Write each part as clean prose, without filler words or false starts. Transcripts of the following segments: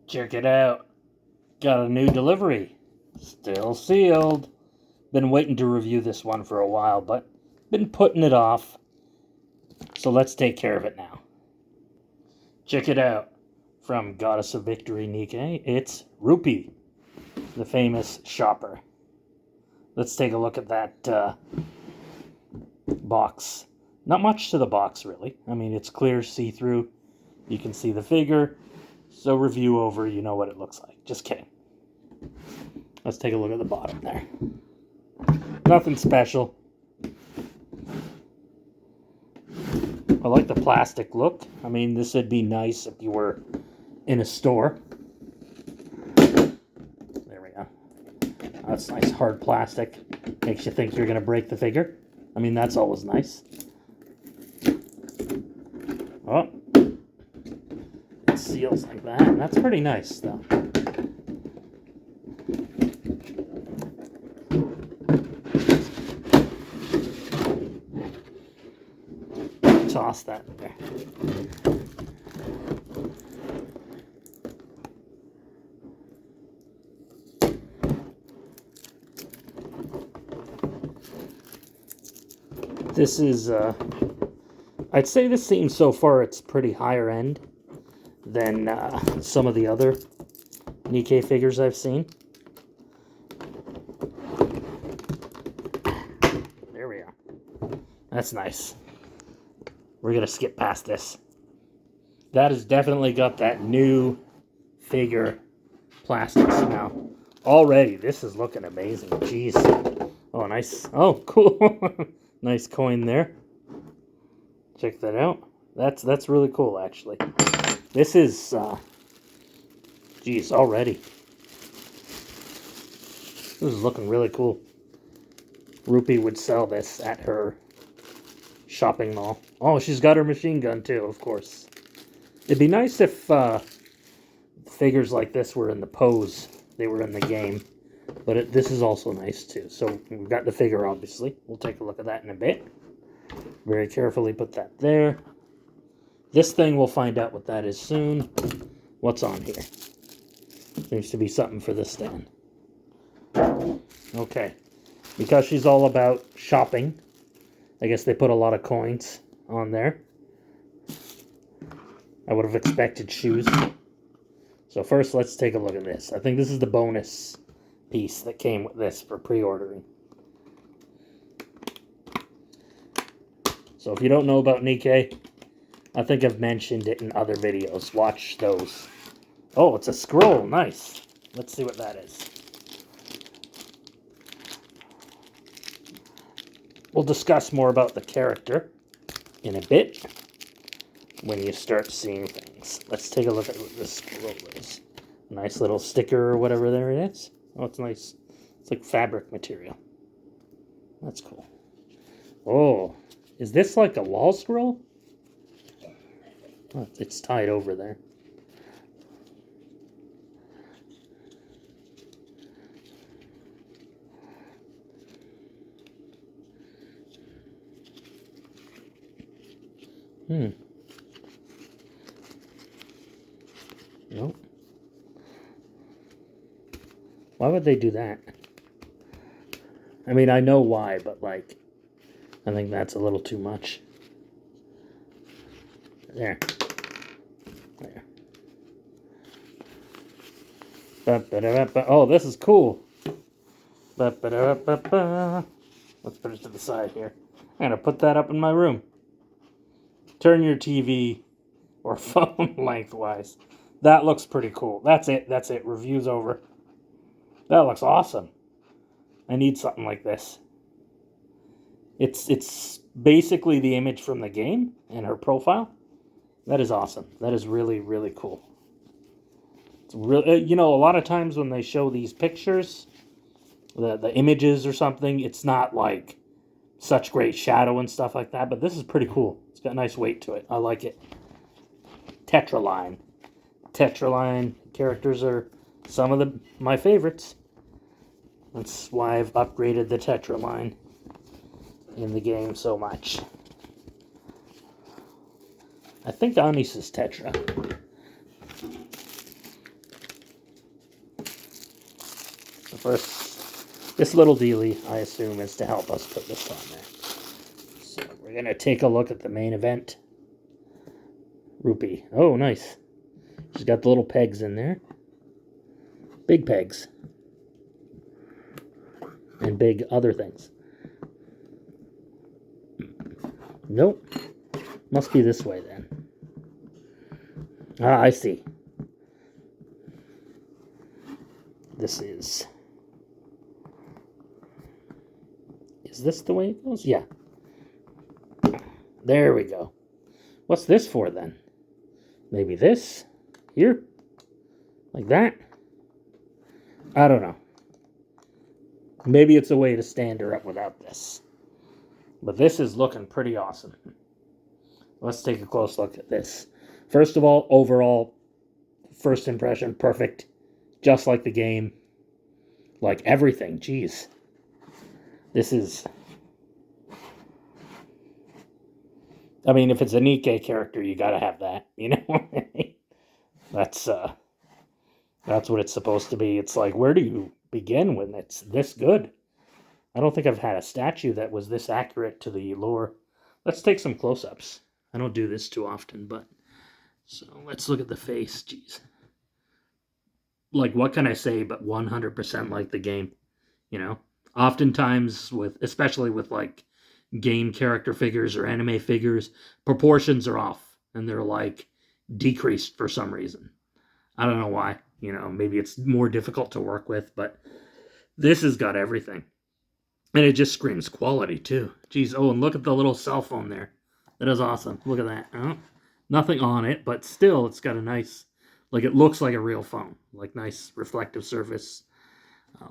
Check it out. Got a new delivery. Still sealed. Been waiting to review this one for a while, but been putting it off. So let's take care of it now. Check it out. From Goddess of Victory Nikke, it's Rupee, the famous shopper. Let's take a look at that box. Not much to the box, really. I mean, it's clear, see-through. You can see the figure. So review over, you know what it looks like. Just kidding. Let's take a look at the bottom there. Nothing special. I like the plastic look. I mean, this would be nice if you were in a store. There we go. That's nice hard plastic. Makes you think you're going to break the figure. I mean, that's always nice. Oh. It seals like that. That's pretty nice, though. Toss that in there. This is, I'd say this seems so far it's pretty higher end than some of the other Nikke figures I've seen. There we are. That's nice. We're going to skip past this. That has definitely got that new figure plastic smell. Already, this is looking amazing. Jeez. Oh, nice. Oh, cool. Nice coin there. Check that out. That's really cool, actually. This is, geez, already. This is looking really cool. Rupee would sell this at her shopping mall. Oh, she's got her machine gun too, of course. It'd be nice if figures like this were in the pose. They were in the game. But this is also nice too. So we've got the figure, obviously. We'll take a look at that in a bit. Very carefully put that there. This thing, we'll find out what that is soon. What's on here? Seems to be something for this stand. Okay. Because she's all about shopping, I guess they put a lot of coins on there. I would have expected shoes. So first, let's take a look at this. I think this is the bonus piece that came with this for pre-ordering. So if you don't know about Nikke, I think I've mentioned it in other videos. Watch those. Oh, it's a scroll. Nice. Let's see what that is. We'll discuss more about the character in a bit when you start seeing things. Let's take a look at what this scroll is. Nice little sticker or whatever there it is. Oh, it's nice. It's like fabric material. That's cool. Oh, is this like a wall scroll? Oh, it's tied over there. Nope. Why would they do that? I mean, I know why, but like, I think that's a little too much. There. There. Oh, this is cool. Let's put it to the side here. I'm gonna put that up in my room. Turn your TV or phone lengthwise. That looks pretty cool. That's it. Review's over. That looks awesome. I need something like this. It's basically the image from the game and her profile. That is awesome. That is really, really cool. It's really, you know, a lot of times when they show these pictures, the images or something, it's not like such great shadow and stuff like that, but this is pretty cool. It's got nice weight to it. I like it. Tetraline. Tetraline characters are some of my favorites. That's why I've upgraded the Tetraline in the game so much. I think Anis is Tetra. first, this little dealie, I assume, is to help us put this on there. So we're going to take a look at the main event. Rupee. Oh, nice. She's got the little pegs in there. Big pegs. And big other things. Nope. Must be this way then. Ah, I see. This is... Is this the way it goes? Yeah. There we go. What's this for then? Maybe this? Here? Like that? I don't know. Maybe it's a way to stand her up without this. But this is looking pretty awesome. Let's take a close look at this. First of all, overall, first impression, perfect. Just like the game. Like everything. Jeez. This is... I mean, if it's a Nikke character, you gotta have that, you know? That's what it's supposed to be. It's like, where do you begin when it's this good? I don't think I've had a statue that was this accurate to the lore. Let's take some close-ups. I don't do this too often, but... So, let's look at the face. Jeez. Like, what can I say but 100% like the game? You know? Oftentimes, especially with, like, game character figures or anime figures, proportions are off. And they're, like, decreased for some reason. I don't know why. You know, maybe it's more difficult to work with, but this has got everything. And it just screams quality, too. Jeez, oh, and look at the little cell phone there. That is awesome. Look at that. Oh, nothing on it, but still, it's got a nice... Like, it looks like a real phone. Like, nice reflective surface.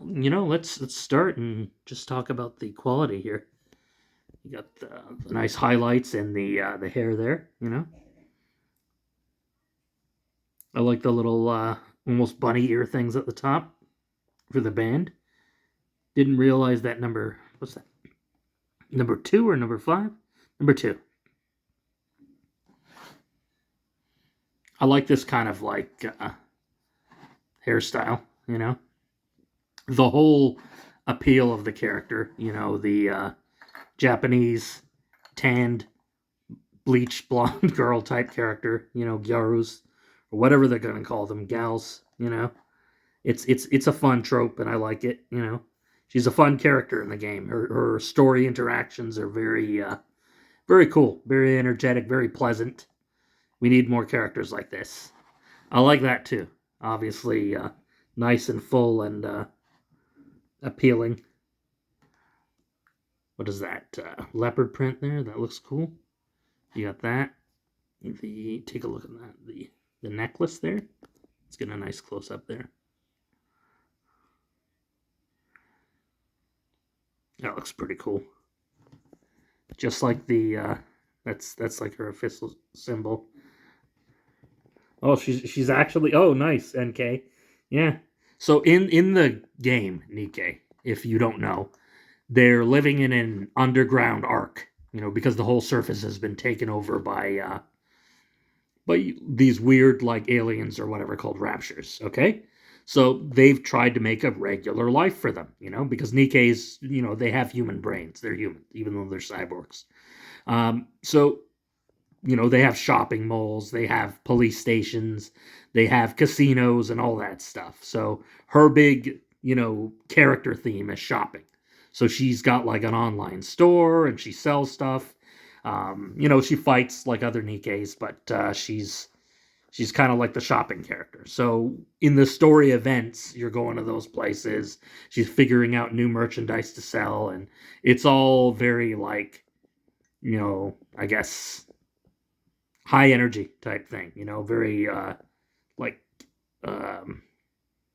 You know, let's start and just talk about the quality here. You got the nice highlights and the hair there, you know. I like the little almost bunny ear things at the top for the band. Didn't realize that number, what's that? Number 2 or number 5? Number 2. I like this kind of like hairstyle, you know. The whole appeal of the character, you know, the Japanese tanned bleach blonde girl type character, you know, gyarus, or whatever they're going to call them, gals, you know. It's a fun trope, and I like it, you know. She's a fun character in the game. Her story interactions are very, very cool, very energetic, very pleasant. We need more characters like this. I like that too. Obviously, nice and full and appealing. What is that? Leopard print there? That looks cool. You got that. Take a look at that. The necklace there. Let's get a nice close up there. That looks pretty cool. Just like the that's like her official symbol. Oh, she's actually, oh, nice, NK. Yeah. So in the game, Nikke, if you don't know, they're living in an underground ark, you know, because the whole surface has been taken over by these weird, like, aliens or whatever called raptures, okay? So they've tried to make a regular life for them, you know, because Nikke's, you know, they have human brains. They're human, even though they're cyborgs. So, you know, they have shopping malls, they have police stations, they have casinos and all that stuff. So her big, you know, character theme is shopping. So she's got like an online store and she sells stuff. You know, she fights like other Nikkes, but she's kind of like the shopping character. So in the story events, you're going to those places. She's figuring out new merchandise to sell, and it's all very like, you know, I guess high energy type thing. You know, very like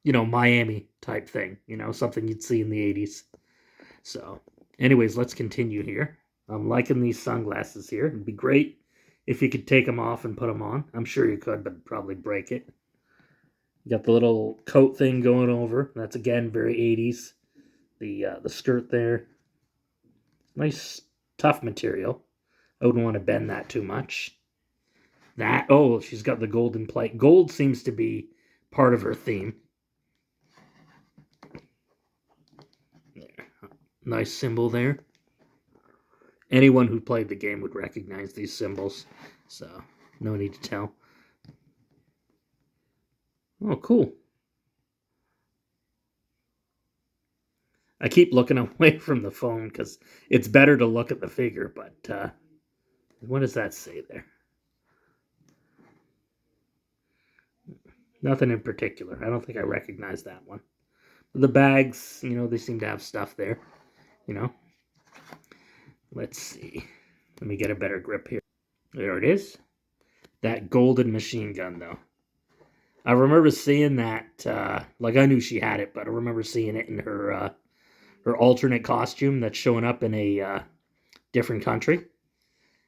you know, Miami type thing. You know, something you'd see in the 80s. So, anyways, let's continue here. I'm liking these sunglasses here. It'd be great if you could take them off and put them on. I'm sure you could, but probably break it. You got the little coat thing going over. That's, again, very 80s. The skirt there. Nice, tough material. I wouldn't want to bend that too much. That, oh, she's got the golden plate. Gold seems to be part of her theme. Nice symbol there. Anyone who played the game would recognize these symbols, so no need to tell. Oh, cool. I keep looking away from the phone because it's better to look at the figure, but what does that say there? Nothing in particular. I don't think I recognize that one. The bags, they seem to have stuff there, you know. Let's see. Let me get a better grip here. There it is. That golden machine gun, though. I remember seeing that, like I knew she had it, but I remember seeing it in her alternate costume that's showing up in a different country.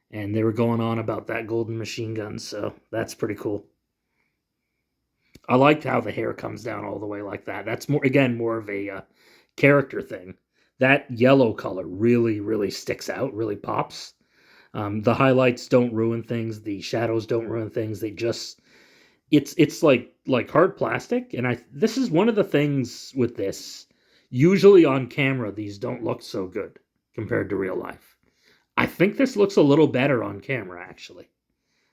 And they were going on about that golden machine gun, so that's pretty cool. I liked how the hair comes down all the way like that. That's more of a character thing. That yellow color really, really sticks out, really pops. The highlights don't ruin things. The shadows don't ruin things. It's like hard plastic. And this is one of the things with this. Usually on camera, these don't look so good compared to real life. I think this looks a little better on camera, actually.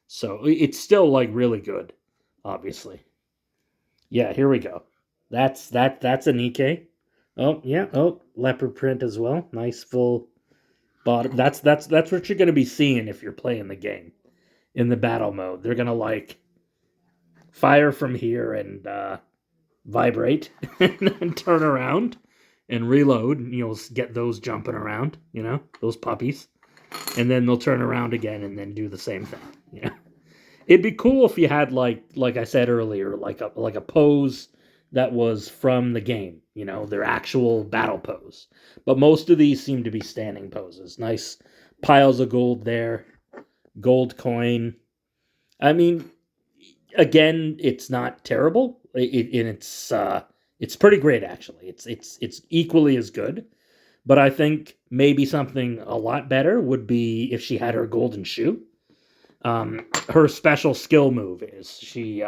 So it's still like really good, obviously. Yeah, here we go. That's a Nikke. Oh, yeah. Oh, leopard print as well. Nice full bottom. That's what you're going to be seeing if you're playing the game in the battle mode. They're going to like fire from here and vibrate and then turn around and reload, and you'll get those jumping around, those puppies. And then they'll turn around again and then do the same thing, It'd be cool if you had like I said earlier, like a pose that was from the game, their actual battle pose. But most of these seem to be standing poses. Nice piles of gold there, gold coin. I mean, again, it's not terrible. It's pretty great actually. It's equally as good. But I think maybe something a lot better would be if she had her golden shoe. Her special skill move is she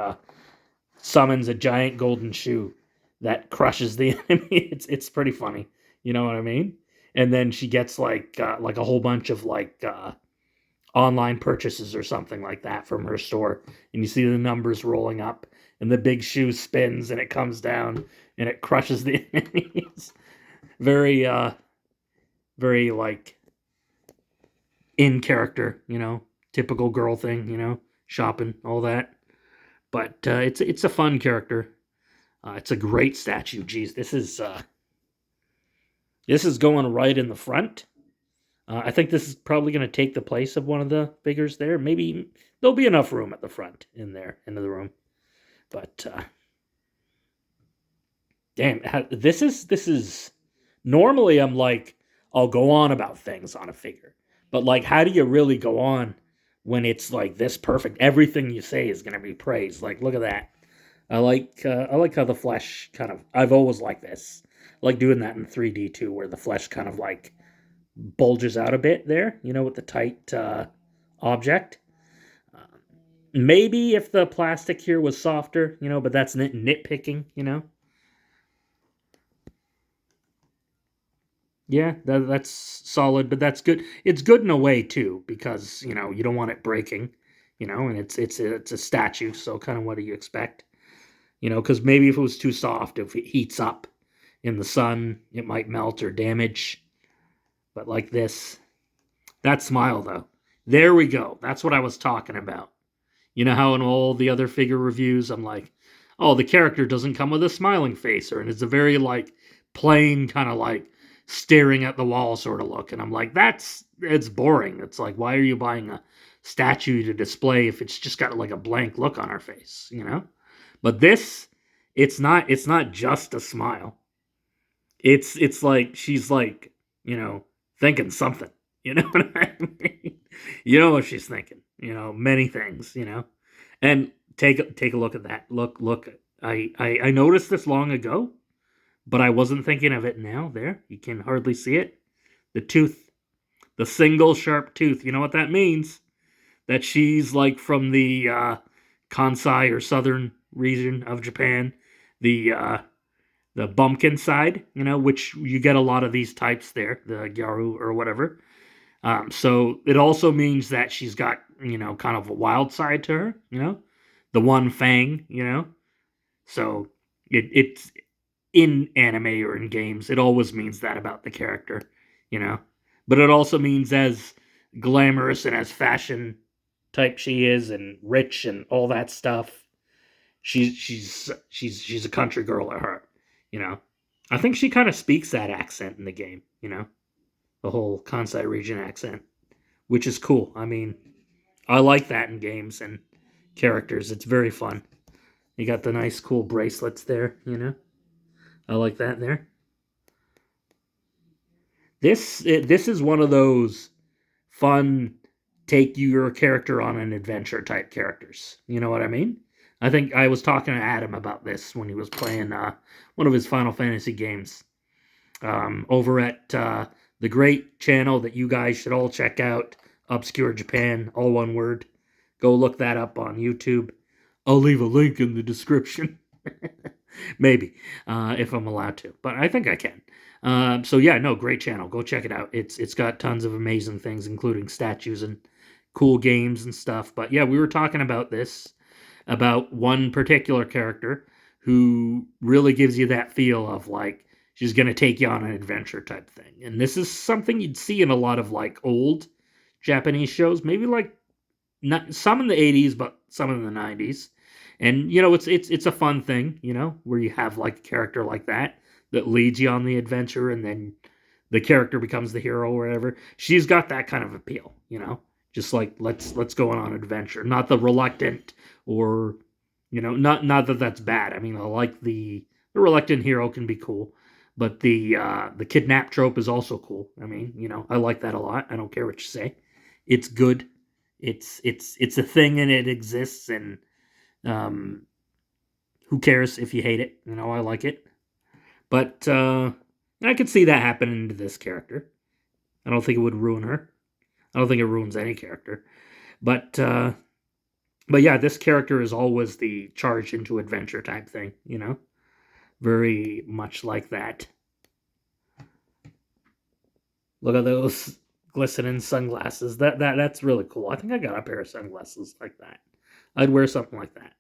summons a giant golden shoe that crushes the enemy. It's pretty funny, you know what I mean? And then she gets like a whole bunch of online purchases or something like that from her store, and you see the numbers rolling up, and the big shoe spins and it comes down and it crushes the enemies. Very very like in character, typical girl thing, shopping, all that. But it's a fun character. It's a great statue. Geez, this is going right in the front. I think this is probably going to take the place of one of the figures there. Maybe there'll be enough room at the front in there, into the room. But damn, this is normally I'm like, I'll go on about things on a figure. But like, how do you really go on when it's like this perfect? Everything you say is going to be praised. Like, look at that. I like how the flesh kind of. I've always liked this. I like doing that in 3D too, where the flesh kind of like bulges out a bit there. With the tight object. Maybe if the plastic here was softer, but that's nitpicking, Yeah, that's solid, but that's good. It's good in a way too, because you don't want it breaking, and it's a statue, so kind of what do you expect, because maybe if it was too soft, if it heats up in the sun, it might melt or damage. But like this, that smile though, there we go. That's what I was talking about. You know how in all the other figure reviews, I'm like, oh, the character doesn't come with a smiling face, and it's a very like plain kind of like staring at the wall sort of look. And I'm like, it's boring. It's like, why are you buying a statue to display if it's just got like a blank look on her face, But this, it's not just a smile. It's like she's like, thinking something. You know what I mean? You know what she's thinking. Many things, And take a look at that. Look. I noticed this long ago, but I wasn't thinking of it now. There, you can hardly see it. The tooth, the single sharp tooth. You know what that means? That she's like from the Kansai or southern region of Japan. The the bumpkin side, which you get a lot of these types there, the Gyaru or whatever. So it also means that she's got, kind of a wild side to her, the one fang, So it's in anime or in games, it always means that about the character, you know. But it also means as glamorous and as fashion type she is, and rich and all that stuff. She's a country girl at heart, you know. I think she kind of speaks that accent in the game, the whole Kansai region accent, which is cool. I mean, I like that in games and characters. It's very fun. You got the nice, cool bracelets there. I like that there. This is one of those fun take your character on an adventure type characters. You know what I mean? I think I was talking to Adam about this when he was playing one of his Final Fantasy games over at the great channel that you guys should all check out, Obscure Japan, all one word. Go look that up on YouTube. I'll leave a link in the description. Maybe, if I'm allowed to, but I think I can. So yeah, no, great channel. Go check it out. It's got tons of amazing things, including statues and cool games and stuff. But yeah, we were talking about this, about one particular character who really gives you that feel of like she's gonna take you on an adventure type thing. And this is something you'd see in a lot of like old Japanese shows, maybe like not some in the 80s, but some in the 90s. And it's a fun thing, where you have like a character like that leads you on the adventure, and then the character becomes the hero or whatever. She's got that kind of appeal. Just like let's go on an adventure, not the reluctant, or not that that's bad. I mean, I like the reluctant hero can be cool, but the kidnap trope is also cool. I mean, I like that a lot. I don't care what you say. It's good. It's a thing, and it exists, and um, who cares if you hate it? I like it. But I could see that happening to this character. I don't think it would ruin her. I don't think it ruins any character. But but yeah, this character is always the charge into adventure type thing. Very much like that. Look at those glistening sunglasses. That's really cool. I think I got a pair of sunglasses like that. I'd wear something like that.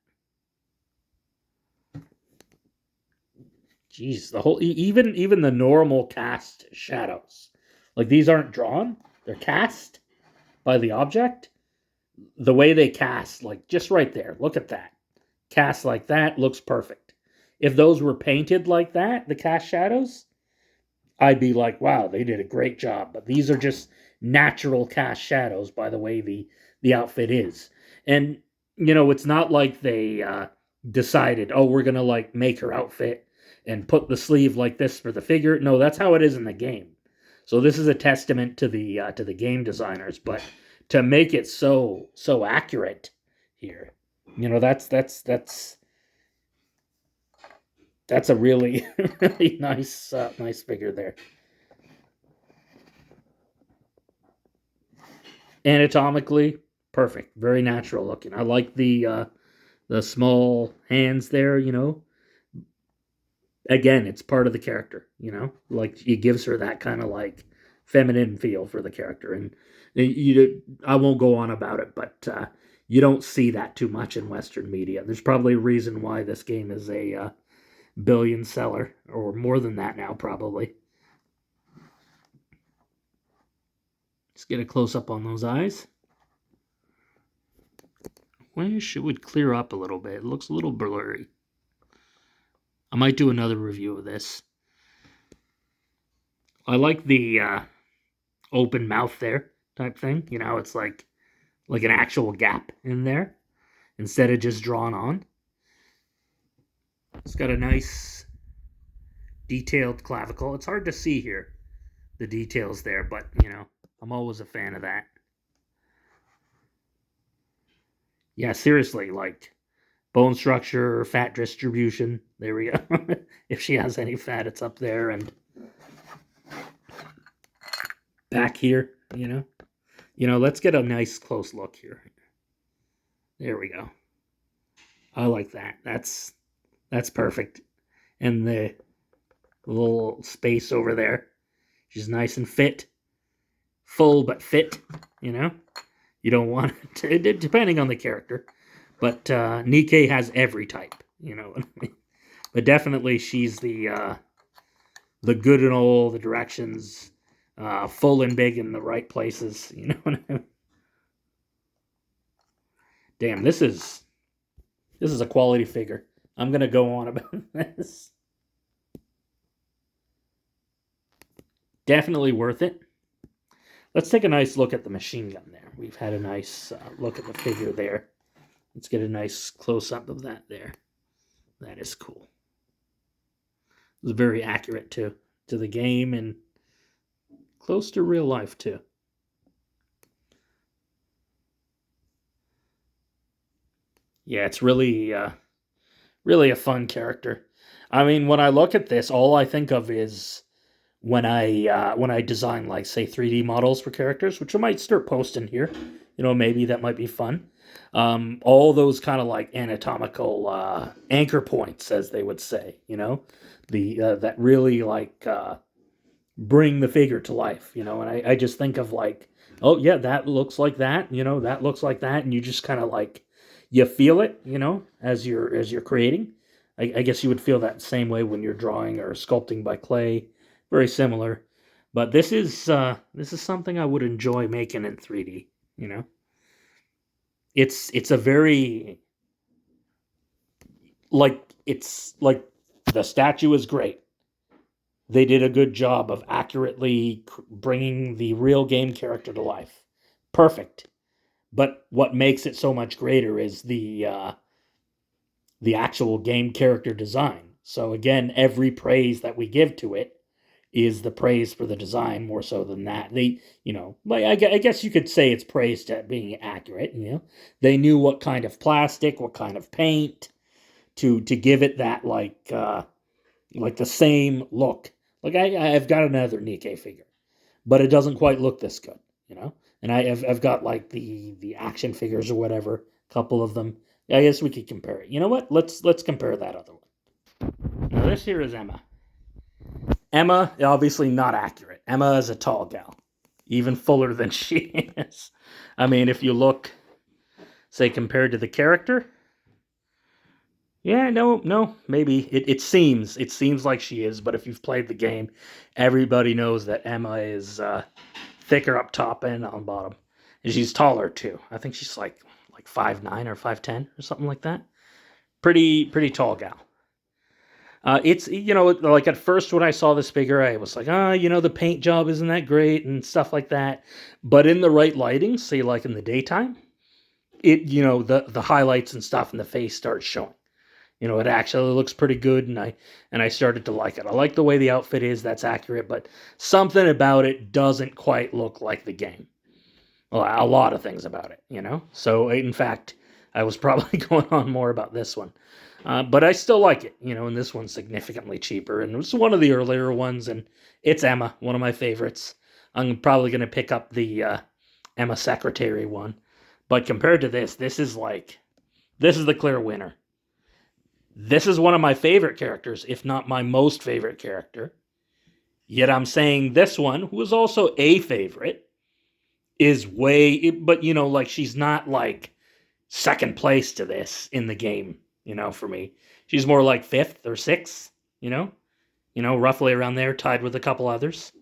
Jeez, the whole even the normal cast shadows, like these aren't drawn; they're cast by the object. The way they cast, like just right there, look at that. Cast like that looks perfect. If those were painted like that, the cast shadows, I'd be like, wow, they did a great job. But these are just natural cast shadows by the way the outfit is. And it's not like they decided, oh, we're gonna like make her outfit and put the sleeve like this for the figure. No, that's how it is in the game. So this is a testament to the game designers, but to make it so accurate here, that's a really really nice figure there. Anatomically perfect, very natural looking. I like the small hands there. Again, it's part of the character. Like it gives her that kind of like feminine feel for the character. And I won't go on about it, but you don't see that too much in Western media. There's probably a reason why this game is a billion seller, or more than that now, probably. Let's get a close up on those eyes. Wish it would clear up a little bit. It looks a little blurry. I might do another review of this. I like the open mouth there type thing. It's like an actual gap in there instead of just drawn on. It's got a nice detailed clavicle. It's hard to see here, the details there, but I'm always a fan of that. Yeah, seriously, like bone structure, fat distribution. There we go. If she has any fat, it's up there, and back here. Let's get a nice close look here. There we go. I like that. That's perfect. And A little space over there. She's nice and fit. Full but fit, you know? You don't want it, depending on the character. But Nikke has every type, you know. But definitely she's the good in all the directions, full and big in the right places, you know. Damn, this is a quality figure. I'm gonna go on about this. Definitely worth it. Let's take a nice look at the machine gun there. We've had a nice look at the figure there. Let's get a nice close-up of that there. That is cool. It's very accurate to the game and close to real life too. Yeah, it's really really a fun character. I mean, when I look at this, all I think of is when I design, like, say, 3D models for characters, which I might start posting here. You know, maybe that might be fun. All those kind of like anatomical anchor points, as they would say. You know, the that really like bring the figure to life. You know, and I just think of like, oh yeah, that looks like that. You know, that looks like that, and you just kind of like you feel it. You know, as you're creating. I guess you would feel that same way when you're drawing or sculpting by clay. Very similar, but this is something I would enjoy making in 3D. You know, it's a very it's like the statue is great. They did a good job of accurately bringing the real game character to life. Perfect. But what makes it so much greater is the actual game character design. So again, every praise that we give to it is the praise for the design more so than that. They, you know, like I guess you could say it's praised at being accurate. You know, they knew what kind of plastic, what kind of paint to give it that like the same look. Like I've got another Nikke figure, but it doesn't quite look this good. You know, and I've got like the action figures or whatever, a couple of them. I guess we could compare it. You know what? Let's compare that other one. Now this here is Emma. Emma, obviously not accurate. Emma is a tall gal, even fuller than she is. I mean, if you look, say, compared to the character, yeah, no, maybe it seems like she is. But if you've played the game, everybody knows that Emma is thicker up top and on bottom, and she's taller too. I think she's like 5'9" or 5'10" or something like that. Pretty tall gal. It's, you know, like at first when I saw this figure, I was like, you know, the paint job isn't that great and stuff like that. But in the right lighting, say like in the daytime, it, you know, the highlights and stuff in the face starts showing. You know, it actually looks pretty good, and I started to like it. I like the way the outfit is, that's accurate, but something about it doesn't quite look like the game. Well, a lot of things about it, you know? So, in fact, I was probably going on more about this one. But I still like it, you know, and this one's significantly cheaper. And it was one of the earlier ones, and it's Emma, one of my favorites. I'm probably going to pick up the Emma Secretary one. But compared to this is the clear winner. This is one of my favorite characters, if not my most favorite character. Yet I'm saying this one, who is also a favorite, is but you know, like she's not like second place to this in the game, you know, for me. She's more like fifth or sixth, you know, roughly around there, tied with a couple others.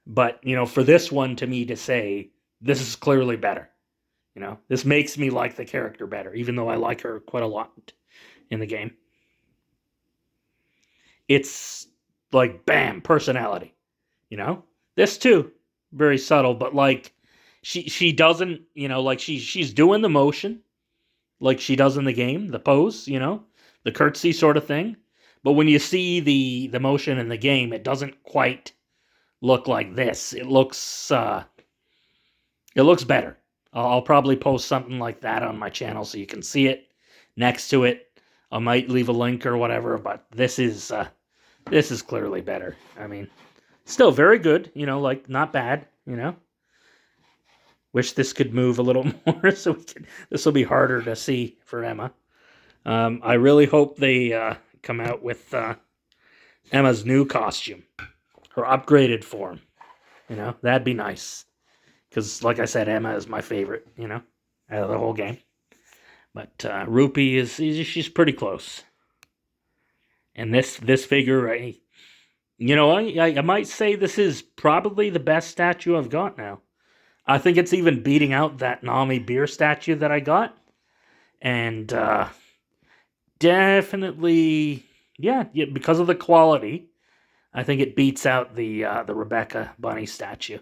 But, you know, for this one to me to say, this is clearly better, you know, this makes me like the character better, even though I like her quite a lot in the game. It's like, bam, personality, you know? This too, very subtle, but like, she doesn't, you know, like she's doing the motion, like she does in the game, the pose, you know, the curtsy sort of thing. But when you see the motion in the game, it doesn't quite look like this. It looks better. I'll probably post something like that on my channel so you can see it next to it. I might leave a link or whatever, but this is clearly better. I mean, still very good, you know, like not bad, you know. Wish this could move a little more so this will be harder to see for Emma. I really hope they come out with Emma's new costume, her upgraded form. You know, that'd be nice. Because, like I said, Emma is my favorite, you know, out of the whole game. But Rupee she's pretty close. And this figure, I might say this is probably the best statue I've got now. I think it's even beating out that Nami beer statue that I got. And definitely, yeah, because of the quality, I think it beats out the Rebecca bunny statue.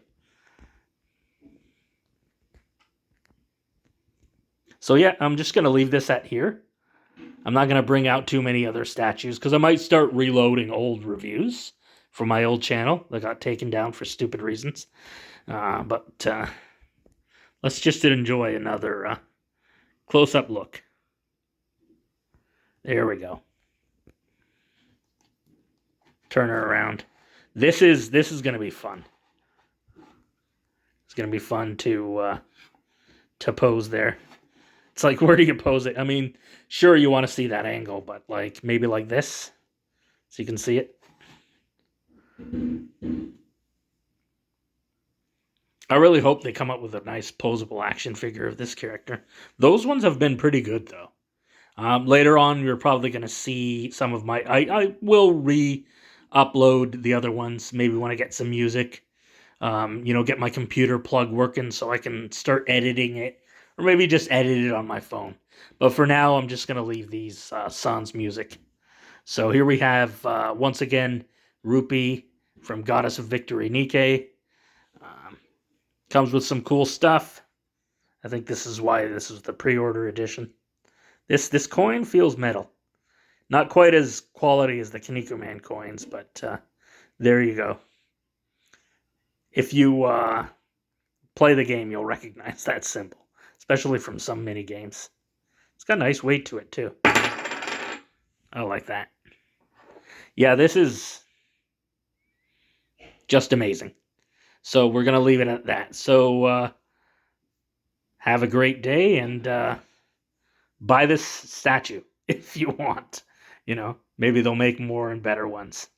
So yeah, I'm just going to leave this at here. I'm not going to bring out too many other statues because I might start reloading old reviews from my old channel that got taken down for stupid reasons. But let's just enjoy another close-up look. There we go. Turn her around. This is going to be fun. It's going to be fun to pose there. It's like, where do you pose it? I mean, sure, you want to see that angle, but like maybe like this, so you can see it. I really hope they come up with a nice posable action figure of this character. Those ones have been pretty good, though. Later on, you're probably going to see some of my... I will re-upload the other ones, maybe when I get some music. Get my computer plug working so I can start editing it. Or maybe just edit it on my phone. But for now, I'm just going to leave these sans music. So here we have, once again, Rupee from Goddess of Victory Nikke. Comes with some cool stuff. I think this is why this is the pre-order edition. This coin feels metal. Not quite as quality as the Kinnikuman coins, but there you go. If you play the game, you'll recognize that symbol. Especially from some mini games. It's got a nice weight to it, too. I like that. Yeah, this is just amazing. So we're going to leave it at that. So have a great day and buy this statue if you want. Maybe they'll make more and better ones.